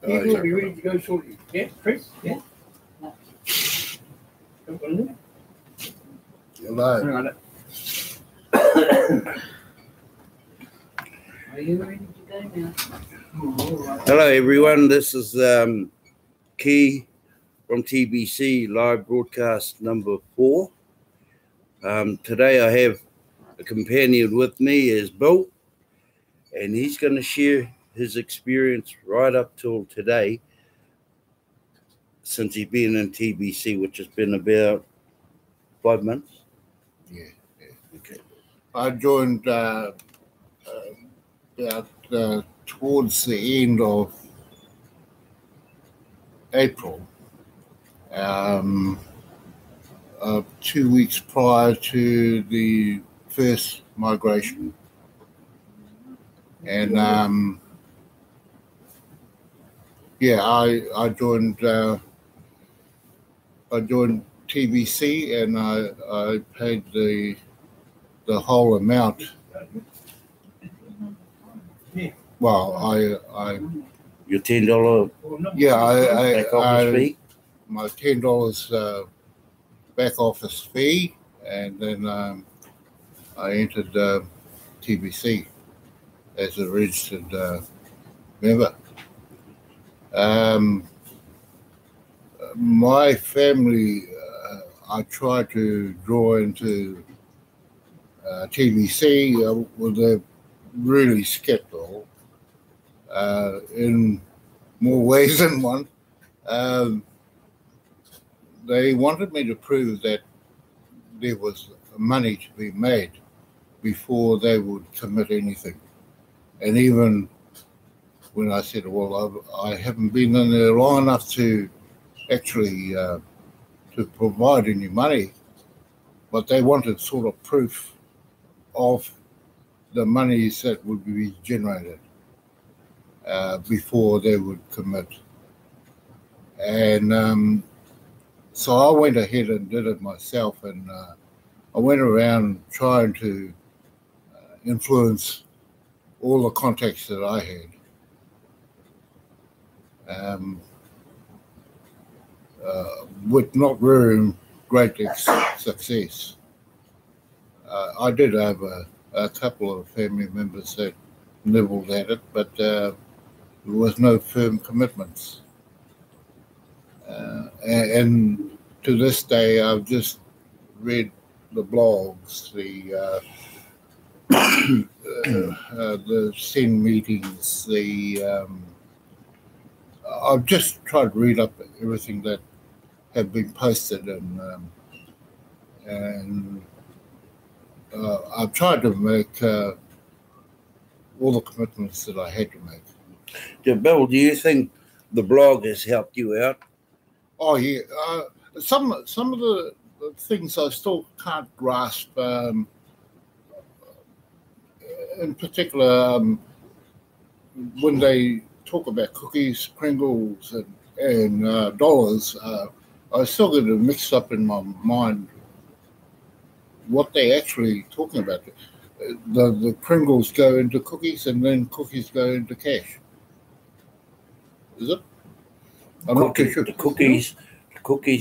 You will be ready to go shortly. Yeah, Chris? Yeah. You're live. Hang on. Are you ready to go now? Hello, everyone. This is Kii from TBC Live Broadcast number 4. Today I have a companion with me is Bill, and he's going to share his experience right up till today since he's been in TBC, which has been about 5 months. Yeah. Okay. I joined about towards the end of April, 2 weeks prior to the first migration, and I joined TBC, and I paid the whole amount. Well, Your $10 back office fee? My $10 back office fee, and then I entered TBC as a registered member. My family, I tried to draw into TBC. Well, they're really skeptical in more ways than one. They wanted me to prove that there was money to be made before they would commit anything. And even when I said, well, I haven't been in there long enough to actually to provide any money, but they wanted sort of proof of the monies that would be generated before they would commit. And so I went ahead and did it myself, and I went around trying to influence all the contacts that I had, with not very great success. I did have a couple of family members that nibbled at it, but there was no firm commitments. And to this day, I've just read the blogs, the SEN meetings, I've just tried to read up everything that have been posted, and I've tried to make all the commitments that I had to make. Yeah, Bill, do you think the blog has helped you out? Oh yeah, some of the things I still can't grasp. In particular, when they talk about cookies, kringles, and dollars, I still get it mixed up in my mind what they actually talking about. The kringles go into cookies, and then cookies go into cash. Is it? I'm not too sure. The cookies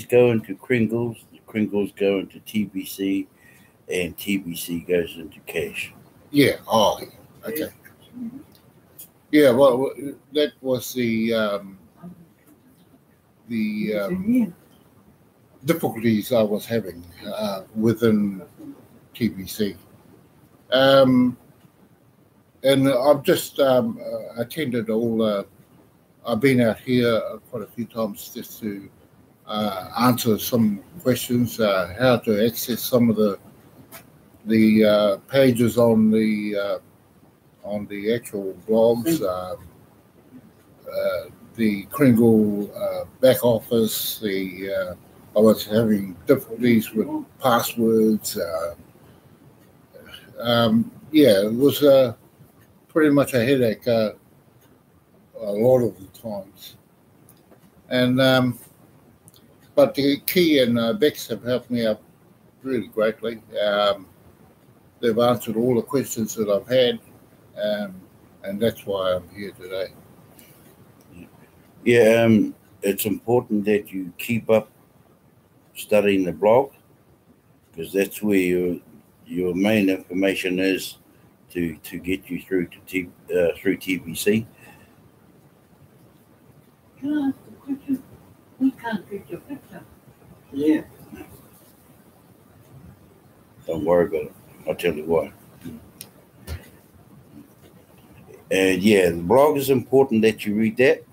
go into kringles, the kringles go into TBC, and TBC goes into cash. Yeah. Oh, okay. Yeah. Well, that was the difficulties I was having within TBC, and I've just attended all. I've been out here quite a few times just to answer some questions, how to access some of the pages on the actual blogs, the Kringle back office. I was having difficulties with passwords. Yeah, it was pretty much a headache a lot of the times. And but the Kii and Bex have helped me out really greatly. They've answered all the questions that I've had, and that's why I'm here today. Yeah, it's important that you keep up studying the blog, because that's where your main information is to get you through to through TBC. Can I ask a question? We can't get your picture. Yeah. Don't worry about it. I'll tell you why. And yeah, the blog is important that you read that,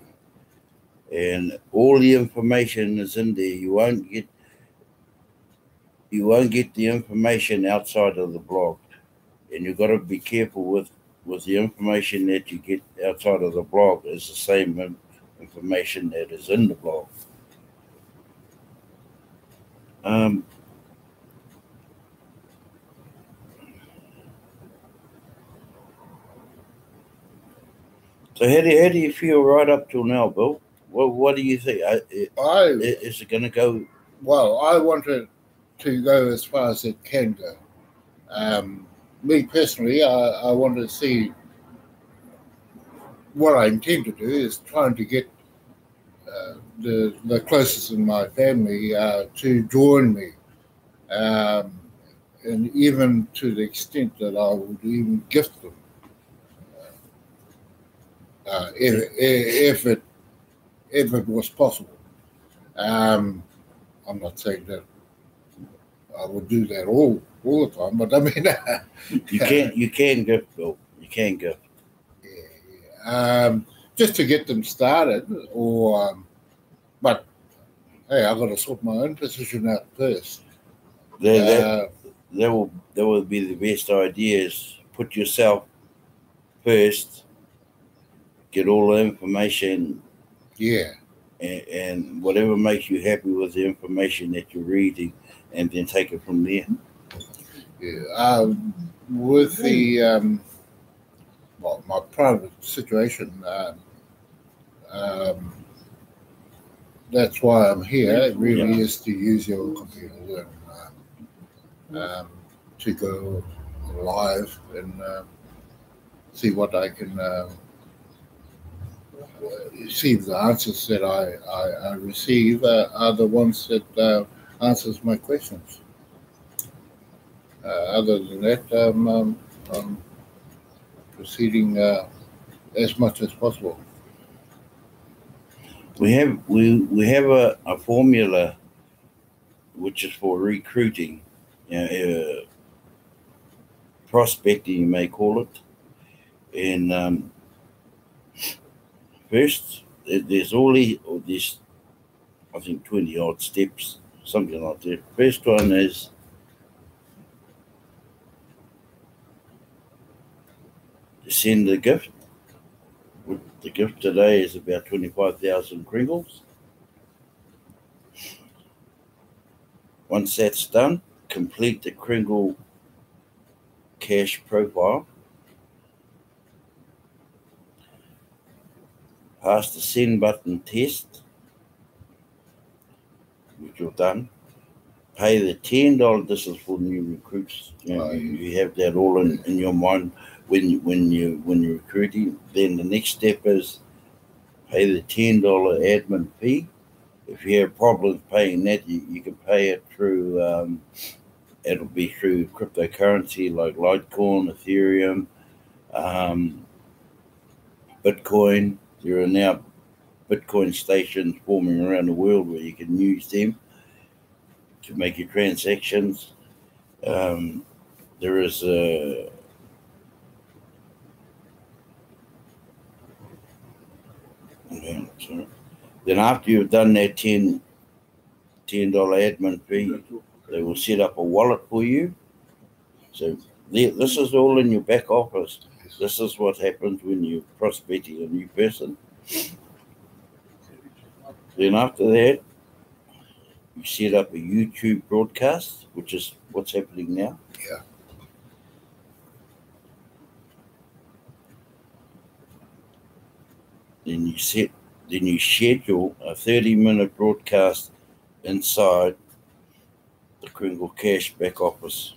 and all the information is in there. You won't get the information outside of the blog, and you've got to be careful with the information that you get outside of the blog is the same information that is in the blog. So how do you feel right up till now, Bill? What do you think? Is it going to go? Well, I want it to go as far as it can go. Me personally, I want to see what I intend to do is trying to get the closest in my family to join me, and even to the extent that I would even gift them. If it was possible. I'm not saying that I would do that all the time, but I mean, you can gift, Bill. You can gift. Yeah. Just to get them started, or but hey, I've got to sort my own position out first. That will be the best idea. Is put yourself first. Get all the information, and whatever makes you happy with the information that you're reading, and then take it from there. Yeah, with the my private situation, that's why I'm here. It really is to use your computer and to go live and see what I can. See if the answers that I receive are the ones that answers my questions. Other than that, I'm proceeding as much as possible. We have a formula which is for recruiting, prospecting, you may call it, and first, there's these, I think, 20 odd steps, something like that. First one is to send the gift. The gift today is about 25,000 kringles. Once that's done, complete the kringle cash profile. Pass the send button test, which you've done. Pay the $10. This is for new recruits. You have that all in your mind when you're recruiting. Then the next step is pay the $10 admin fee. If you have problems paying that, you can pay it through. It'll be through cryptocurrency like Litecoin, Ethereum, Bitcoin. There are now Bitcoin stations forming around the world where you can use them to make your transactions. There is a then after you've done that $10 admin fee, they will set up a wallet for you. So this is all in your back office. This is what happens when you're prospecting a new person. Then after that, you set up a YouTube broadcast, which is what's happening now. Yeah. Then you schedule a 30-minute broadcast inside the Kringle Cash back office,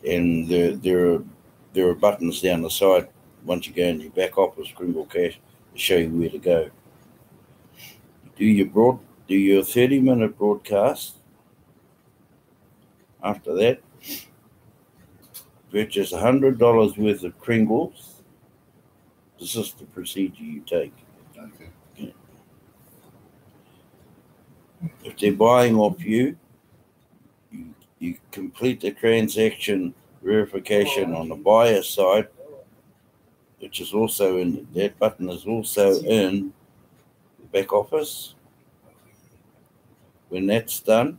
and there are buttons down the side. Once you go in your back office, Kringle Cash, to show you where to go. do your 30-minute broadcast. After that, purchase $100 worth of kringles. This is the procedure you take. Okay. If they're buying off you, you complete the transaction verification on the buyer side, which is also in, that button is also in the back office. When that's done,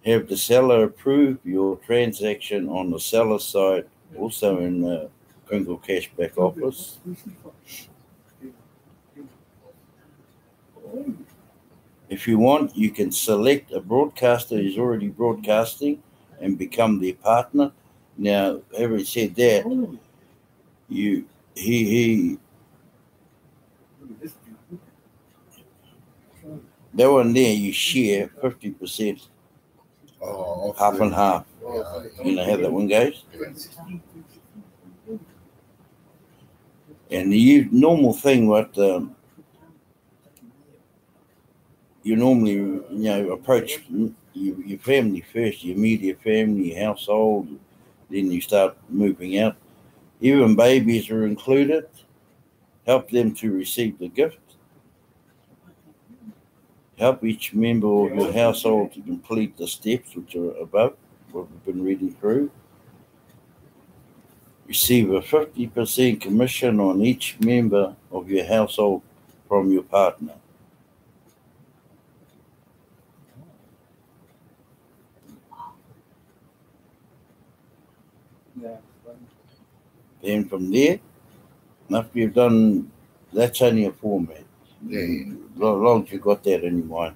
have the seller approve your transaction on the seller side, also in the kringle.cash back office. If you want, you can select a broadcaster who's already broadcasting and become their partner. Now, having said that, that one there you share 50%, half and half. You know how that one goes? And the normal thing, what you normally, approach your family first, your immediate family, your household, then you start moving out. Even babies are included. Help them to receive the gift. Help each member of your household to complete the steps which are above, what we've been reading through. Receive a 50% commission on each member of your household from your partner. Then from there, after you've done, that's only a format. Yeah. As long as you've got that in your mind,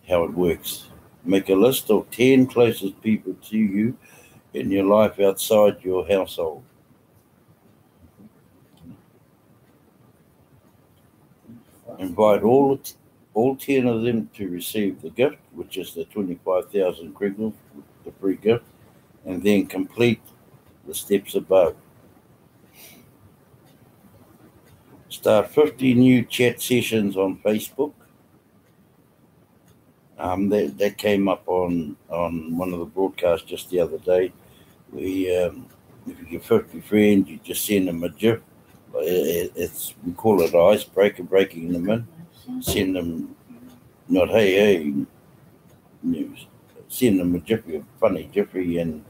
how it works. Make a list of 10 closest people to you in your life outside your household. Invite all 10 of them to receive the gift, which is the 25,000 kringles, the free gift, and then complete the steps above. Start 50 new chat sessions on Facebook. That came up on one of the broadcasts just the other day. If you get 50 friends, you just send them a GIF. We call it an icebreaker, breaking them in. Send them, not hey, send them a jiffy, a funny jiffy, and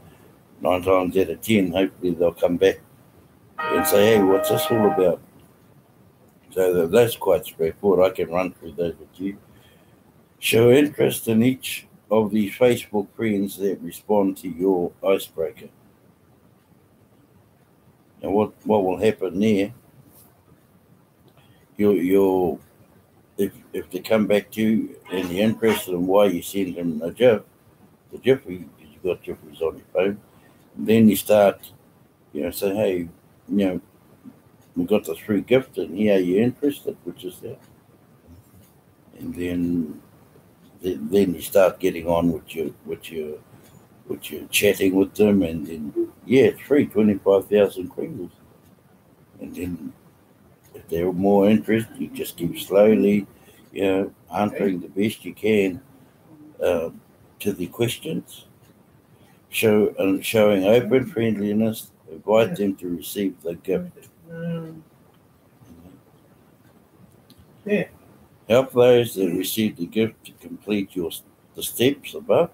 9 times out of 10, hopefully they'll come back and say, hey, what's this all about? So that's quite straightforward. I can run through those with you. Show interest in each of these Facebook friends that respond to your icebreaker. And what will happen there? You'll if they come back to you and you're interested in why you send them a GIF, the Jiffy, because you've got Jiffys on your phone, then you start, say, hey, we've got this free gift and here, are you interested? Which is that. And then you start getting on with your chatting with them, and then it's free, 25,000 kringles. And then if they're more interested, you just keep slowly, answering the best you can to the questions, showing open friendliness, invite them to receive the gift. Help those that receive the gift to complete the steps above.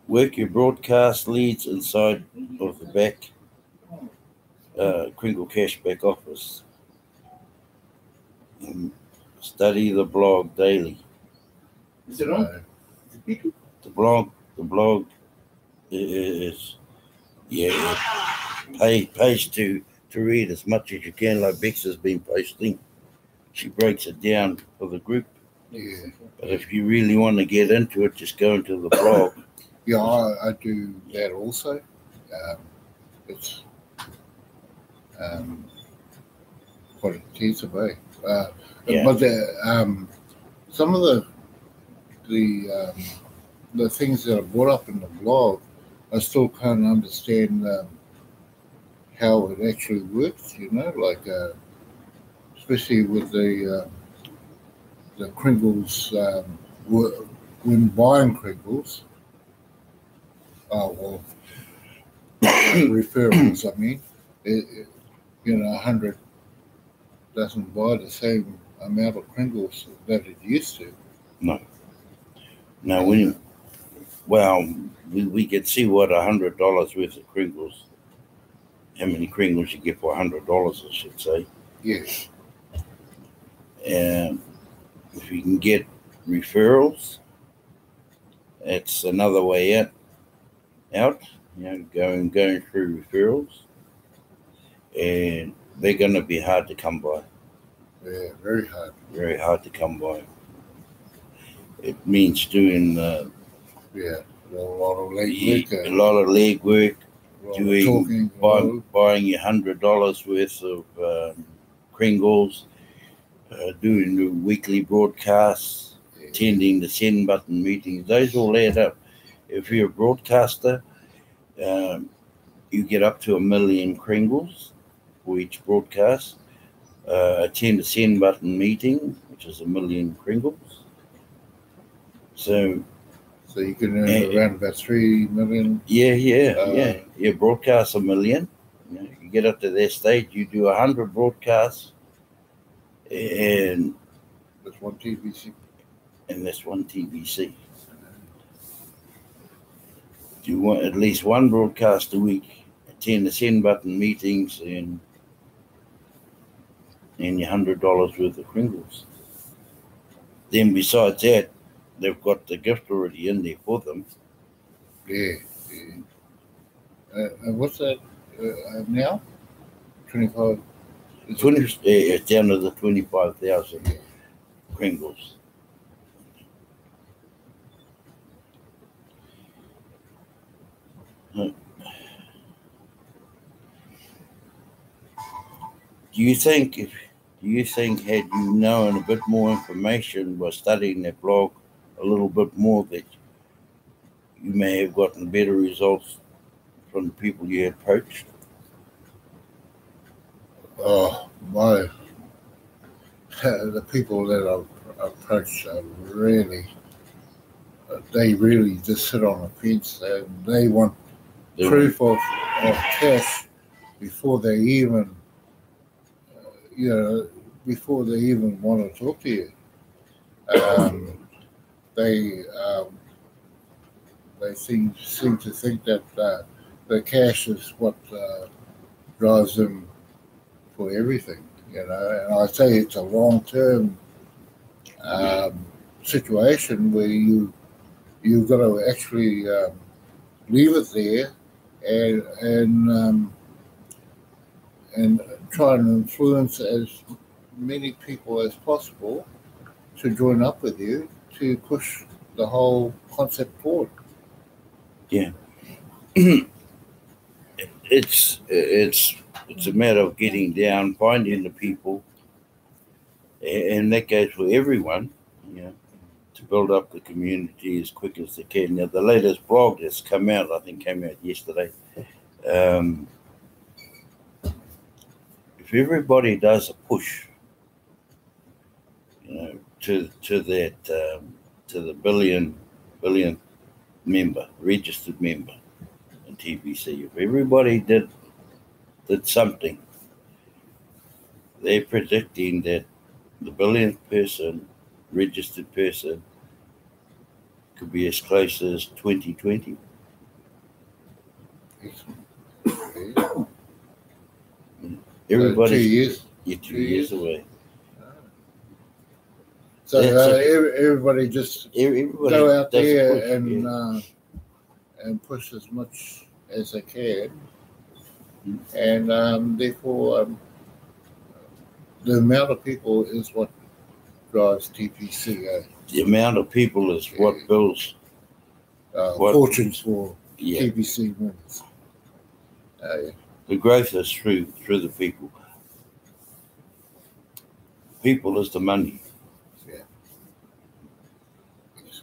Work your broadcast leads inside of the back kringle.cash back office. And study the blog daily. Is it on? The blog is pays to read as much as you can, like Bex has been posting. She breaks it down for the group. Yeah. But if you really want to get into it, just go into the blog. Yeah, I do that also. It's quite intensive, eh? But some of the things that are brought up in the blog, I still can't understand how it actually works, like especially with the Kringles, when buying Kringles, or referrals, I mean, 100 doesn't buy the same amount of Kringles that it used to. No, we could see what $100 worth of Kringles, how many Kringles you get for $100, I should say. Yes. And if you can get referrals, it's another way out. Going through referrals, and they're going to be hard to come by. Yeah, very hard. Very hard to come by. It means doing a lot of leg work. A lot of leg work. Buying your $100 worth of Kringles, doing the weekly broadcasts, attending the send button meetings. Those all add up. If you're a broadcaster, you get up to 1 million Kringles for each broadcast. Attend a send button meeting, which is 1 million Kringles. So you can earn around about 3 million. You broadcast 1 million. You get up to that stage, you do 100 broadcasts, and that's one TBC. And that's one TBC. You want at least one broadcast a week, attend the send button meetings, and your $100 worth of Kringles. Then besides that, they've got the gift already in there for them. Yeah. What's that now? 25? It's down to the 25,000 Kringles. Do you think had you known a bit more information by studying that blog a little bit more, that you may have gotten better results from the people you approached? Oh, the people that I've approached are they really just sit on a fence, and they want proof of cash before they even want to talk to you. They seem to think that the cash is what drives them for everything, and I say it's a long-term situation where you've got to actually leave it there and try and influence as many people as possible to join up with you to push the whole concept forward. Yeah. It's a matter of getting down, finding the people, and that goes for everyone, to build up the community as quick as they can. Now, the latest blog that's came out yesterday. If everybody does a push, to the billion registered member in TBC, if everybody did something, they're predicting that the billionth registered person, could be as close as 2020. Everybody's 2 years. You're 2 years away. So everybody just go out there push, and push as much as they can, and therefore the amount of people is what drives TPC. The amount of people is what builds fortunes for TPC members. The growth is through the people. People is the money. Yeah.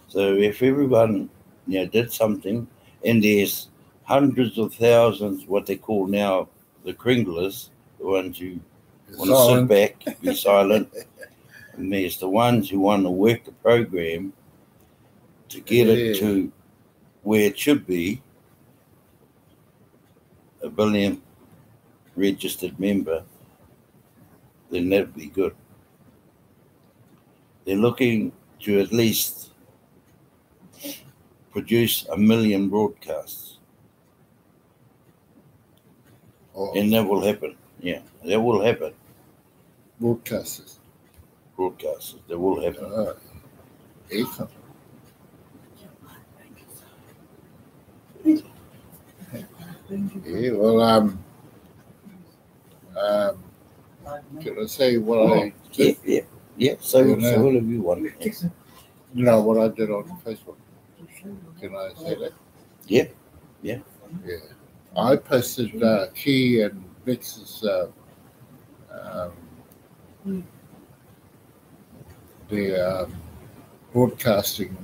So if everyone did something, and there's hundreds of thousands, what they call now the kringlers, the ones who want to sit Silent. back, be silent. And there's the ones who want to work the program to get it to where it should be, a billion registered member, then that'd be good. They're looking to at least produce 1 million broadcasts. Oh, And that will happen. Yeah, that will happen. broadcasters. Broadcasts, that will happen. Excellent. Yeah, well, can I say what I did? Yeah. So whatever you want. You know what I did on Facebook? Can I say that? Yeah. Yeah. I posted Kii and Vix's their broadcasting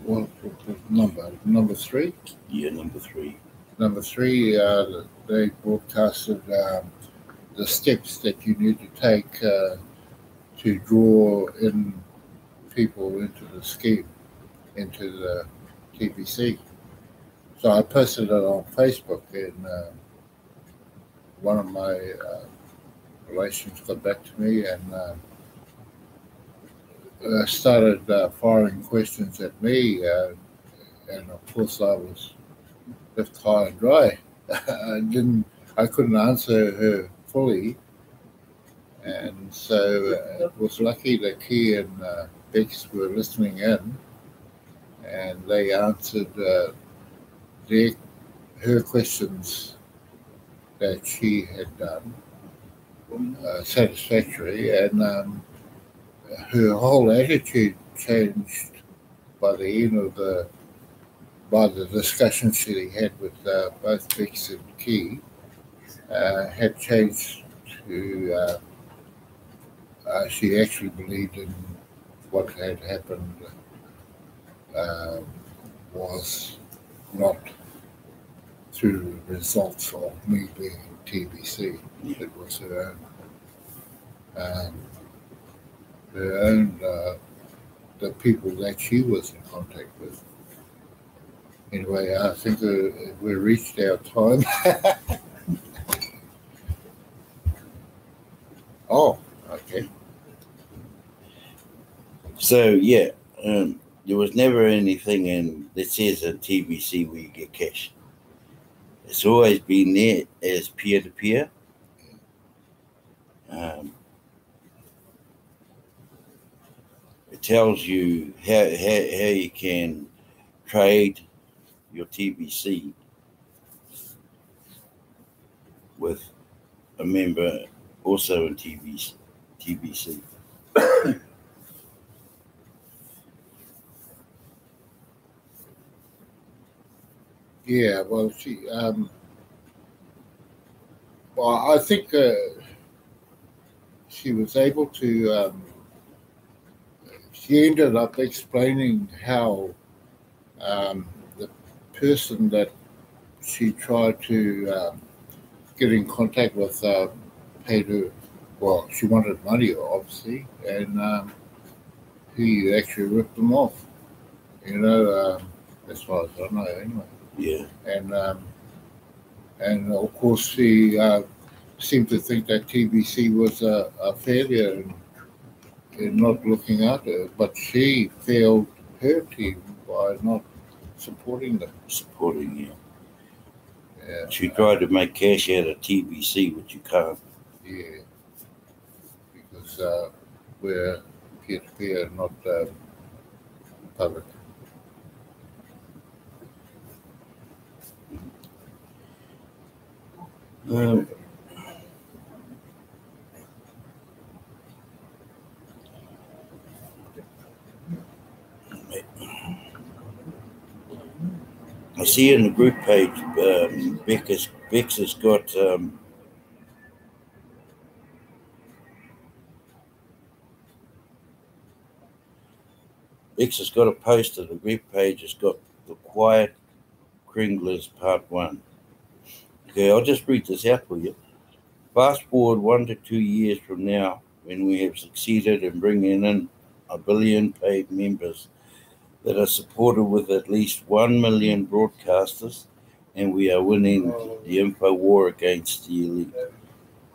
what number 3? Yeah, number 3. Number 3, they broadcasted the steps that you need to take to draw in people into the scheme, into the TBC. So I posted it on Facebook, and one of my relations got back to me and started firing questions at me, and of course I was left high and dry. I couldn't answer her fully, and so it was lucky that Kii and Bex were listening in, and they answered her questions that she had done satisfactory, and her whole attitude changed by the end of the discussion she had with both Bex and Kii. Had changed to she actually believed in what had happened was not through the results of me being TBC. It was her own the people that she was in contact with. Anyway, I think we reached our time. Oh, okay. So yeah, there was never anything that says in TBC where you get cash. It's always been there as peer-to-peer. It tells you how you can trade your TBC with a member also in TBC. Yeah, well, I think she was able to. She ended up explaining how the person that she tried to get in contact with paid her. Well, she wanted money, obviously, and he actually ripped them off. As far as I know, anyway. Yeah. And of course, she seemed to think that TBC was a failure in not looking after her, but she failed her team by not supporting them. Supporting you. Yeah. She tried to make cash out of TBC, which you can't. Yeah, because we're peer-to-peer, not public. I see in the group page, Bex has got Bex has got a post on the group page. It's got the quiet Kringlers Part 1. Okay, I'll just read this out for you. Fast forward 1 to 2 years from now, when we have succeeded in bringing in 1 billion paid members that are supported with at least 1 million broadcasters, and we are winning the info war against the elite.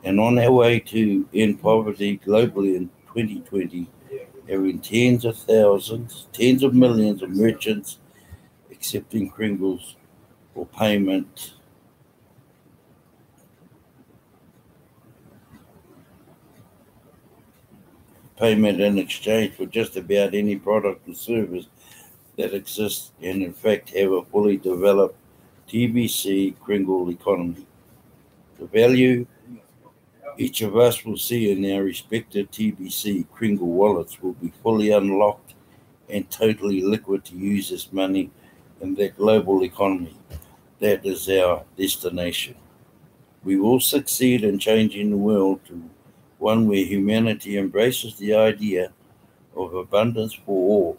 And on our way to end poverty globally in 2020, having tens of thousands, tens of millions of merchants accepting Kringles for payment in exchange for just about any product or service that exists, and in fact have a fully developed TBC Kringle economy. The value each of us will see in our respective TBC Kringle wallets will be fully unlocked and totally liquid to use as money in that global economy. That is our destination. We will succeed in changing the world to one where humanity embraces the idea of abundance for all.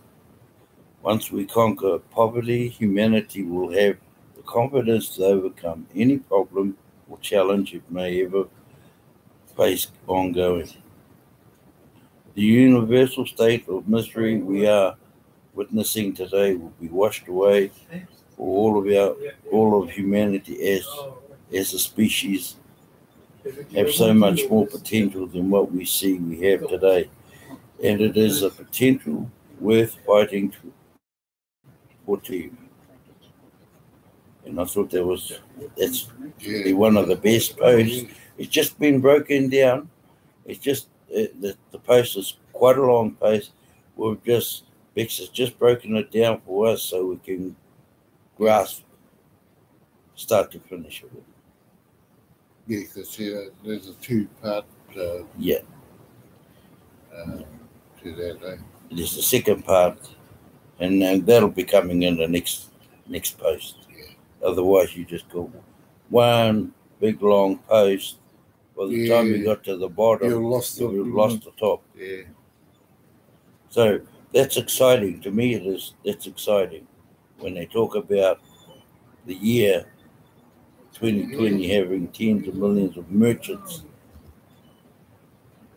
Once we conquer poverty, humanity will have the confidence to overcome any problem or challenge it may ever face ongoing. The universal state of misery we are witnessing today will be washed away for all of humanity as a species have so much more potential than what we see we have today. And it is a potential worth fighting for too. And I thought that's one of the best posts. It's just been broken down. It's just the post is quite a long post. Bex has just broken it down for us so we can grasp start to finish of it. Yeah, because there's a two-part to that. There's the second part, and that'll be coming in the next post. Yeah. Otherwise, you just go one big long post. By the time you got to the bottom, you've lost the top. Yeah. So that's exciting. To me, that's exciting when they talk about the year 2020 having tens of millions of merchants.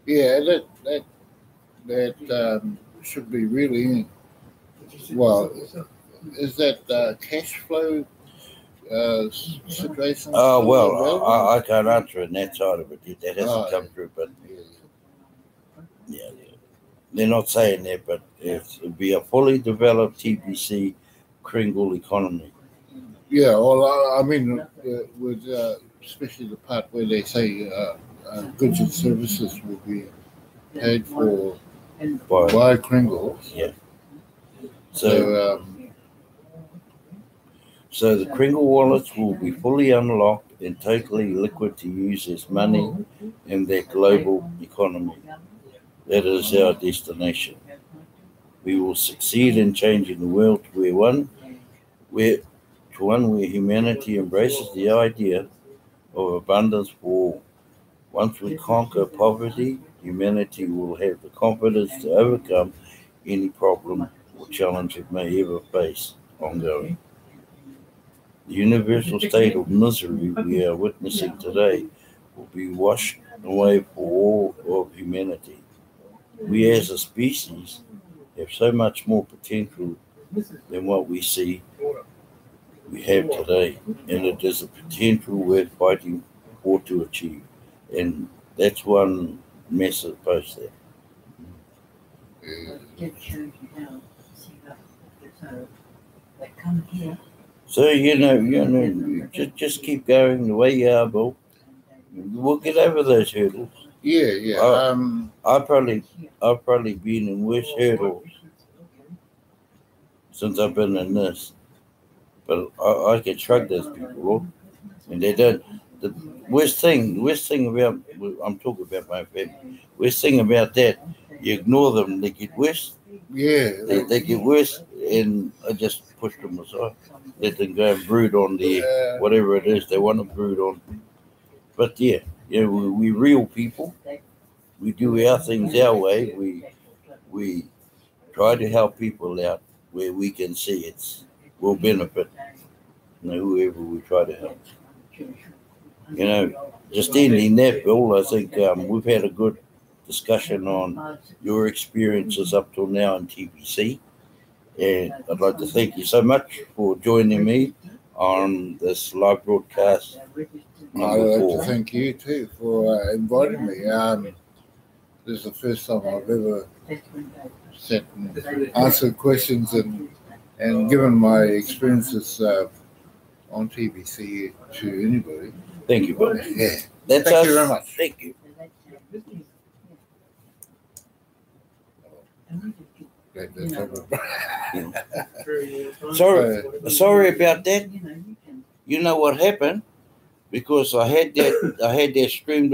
Yeah, that should be really well. Is that cash flow situation? Oh well, I can't answer in that side of it. That hasn't come through, but yeah, they're not saying that. But it'll be a fully developed TBC Kringle economy. Yeah, well, I mean, with especially the part where they say goods and services will be paid for by Kringles. Yeah. So the Kringle wallets will be fully unlocked and totally liquid to use as money in their global economy. That is our destination. We will succeed in changing the world to one where humanity embraces the idea of abundance for all. Once we conquer poverty, humanity will have the confidence to overcome any problem or challenge it may ever face ongoing. The universal state of misery we are witnessing today will be washed away for all of humanity. We as a species have so much more potential than what we have today, and it is a potential worth fighting for to achieve. And that's one massive post there. So just keep going the way you are, Bill. We'll get over those hurdles. Yeah. I've probably been in worse hurdles since I've been in this, but I can shrug those people off, and they don't. The worst thing about, I'm talking about my family. Worst thing about that, you ignore them, they get worse. Yeah, they get worse, and I just push them aside. Let them go and brood on whatever it is they want to brood on. But we're real people. We do our things our way. We try to help people out where we can see will benefit. whoever we try to help. Just ending that, Bill, I think we've had a good discussion on your experiences up till now in TBC. And I'd like to thank you so much for joining me on this live broadcast. I'd like to thank you too for inviting me. This is the first time I've ever sat and answered questions and given my experiences on TBC to anybody. Thank you, buddy. Yeah. Thank you very much. Thank you. Sorry about that. You know what happened? Because I had that streamed